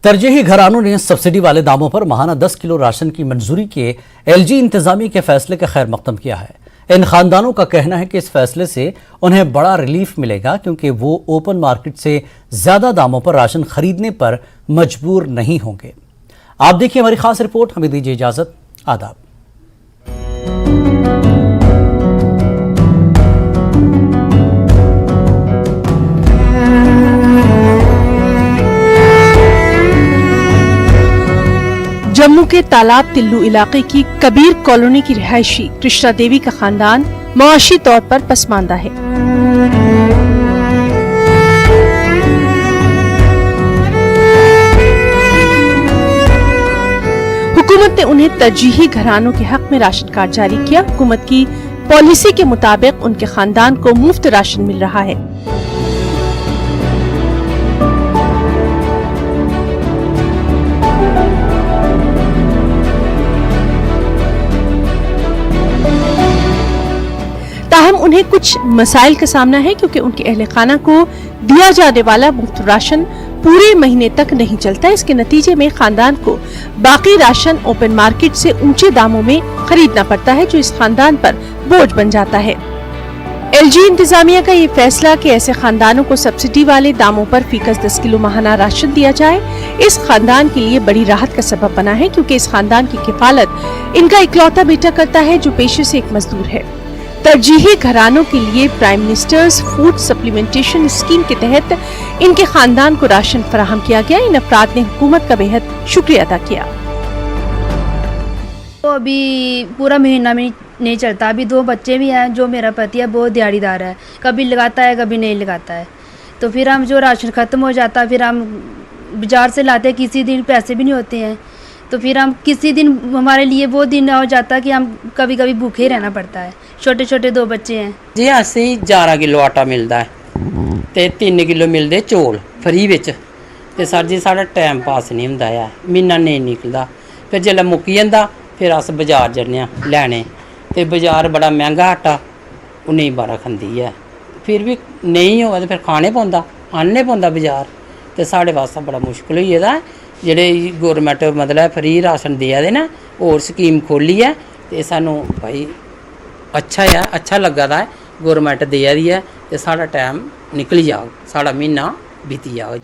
तरजीही घरानों ने सब्सिडी वाले दामों पर माहाना 10 किलो राशन की मंजूरी के एलजी इंतजामिया के फैसले का खैर मकदम किया है। इन खानदानों का कहना है कि इस फैसले से उन्हें बड़ा रिलीफ मिलेगा, क्योंकि वो ओपन मार्केट से ज्यादा दामों पर राशन खरीदने पर मजबूर नहीं होंगे। आप देखिए हमारी खास रिपोर्ट। हमें दीजिए इजाजत। आदाब। जम्मू के तालाब तिल्लू इलाके की कबीर कॉलोनी की रिहायशी कृष्णा देवी का खानदान मुआशी तौर पर पसमानदा है। हुकूमत ने उन्हें तरजीही घरानों के हक में राशन कार्ड जारी किया। हुकूमत की पॉलिसी के मुताबिक उनके खानदान को मुफ्त राशन मिल रहा है। ताहम उन्हें कुछ मसाइल का सामना है, क्योंकि उनके अहले खाना को दिया जाने वाला मुफ्त राशन पूरे महीने तक नहीं चलता। इसके नतीजे में खानदान को बाकी राशन ओपन मार्केट से ऊंचे दामों में खरीदना पड़ता है, जो इस खानदान पर बोझ बन जाता है। एलजी इंतजामिया का ये फैसला कि ऐसे खानदानों को सब्सिडी वाले दामों पर फीकस 10 किलो माहाना राशन दिया जाए, इस खानदान के लिए बड़ी राहत का सबब बना है, क्योंकि इस खानदान की किफालत इनका इकलौता बेटा करता है, जो पेशे से एक मजदूर है। तरजीही घरानों के लिए prime ministers food supplementation scheme के तहत इनके खानदान को राशन फराहम किया गया। इन अफराद ने हुकूमत का बेहद शुक्रिया अदा किया। तो अभी पूरा महीना में नहीं चलता। अभी 2 बच्चे भी हैं। जो मेरा पति है बहुत दिहाड़ीदार है, कभी लगाता है कभी नहीं लगाता है। तो फिर हम जो राशन ख़त्म हो जाता है फिर हम बाजार से लाते हैं। किसी दिन पैसे भी नहीं होते हैं, तो फिर हम किसी दिन हमारे लिए वो दिन हो जाता है कि हम कभी कभी भूखे रहना पड़ता है। छोटे छोटे 2 बच्चे हैं जी। ਅਸੀਂ 11 किलो आटा मिलता है ते 3 किलो मिलते चौल फ्री विच। ते सर जी साढ़ा टाइम पास नहीं हुंदा है, महीना नहीं निकलदा। फिर जेल्लै मुक्की जंदा फिर अस बाजार जन्ने आं लैने, ते बाजार बड़ा महंगा आटा ओह् नेईं बारा खंदी है। फिर भी नहीं होऐ ते फिर खाने पौंदा, आह्नने पौंदा बाजार। ते साढ़े वास्ते बड़ा मुश्कल होई गेदा है। जेह्ड़े गौरमेंट मतलब फ्री राशन देआ दे ना, होर स्कीम खोली है, ते सानूं भाई अच्छा है, अच्छा लग्गा दा है। गौरमेंट देआ दी है ते साढ़ा टाइम निकली जाओ, साढ़ा महीना बीती जाओ।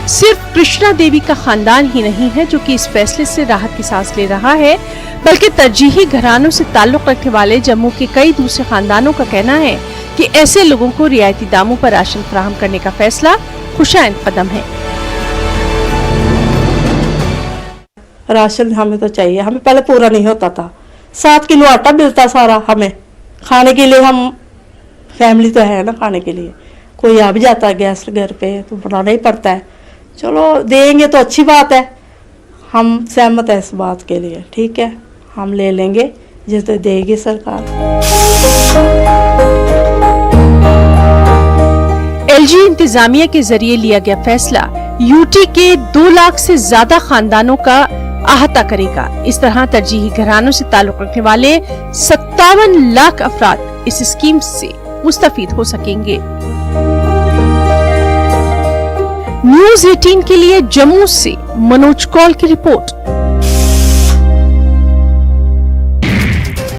सिर्फ कृष्णा देवी का खानदान ही नहीं है जो कि इस फैसले से राहत की सांस ले रहा है, बल्कि तरजीही घरानों से ताल्लुक रखने वाले जम्मू के कई दूसरे खानदानों का कहना है कि ऐसे लोगों को रियायती दामों पर राशन फराहम करने का फैसला खुशाइंद कदम है। राशन हमें तो चाहिए, हमें पहले पूरा नहीं होता था। 7 किलो आटा मिलता सारा हमें खाने के लिए। हम फैमिली तो है ना, खाने के लिए कोई आ भी जाता है गेस्ट घर पे तो बनाना ही पड़ता है। चलो देंगे तो अच्छी बात है, हम सहमत है इस बात के लिए। ठीक है, हम ले लेंगे जिसे देगी सरकार। एलजी इंतजामिया के जरिए लिया गया फैसला यूटी के 2 लाख से ज्यादा खानदानों का अहाता करेगा। इस तरह तरजीही घरानों से ताल्लुक रखने वाले 57 लाख अफराद इस स्कीम से मुस्तफीद हो सकेंगे। न्यूज़ 18 के लिए जम्मू से मनोज कौल की रिपोर्ट।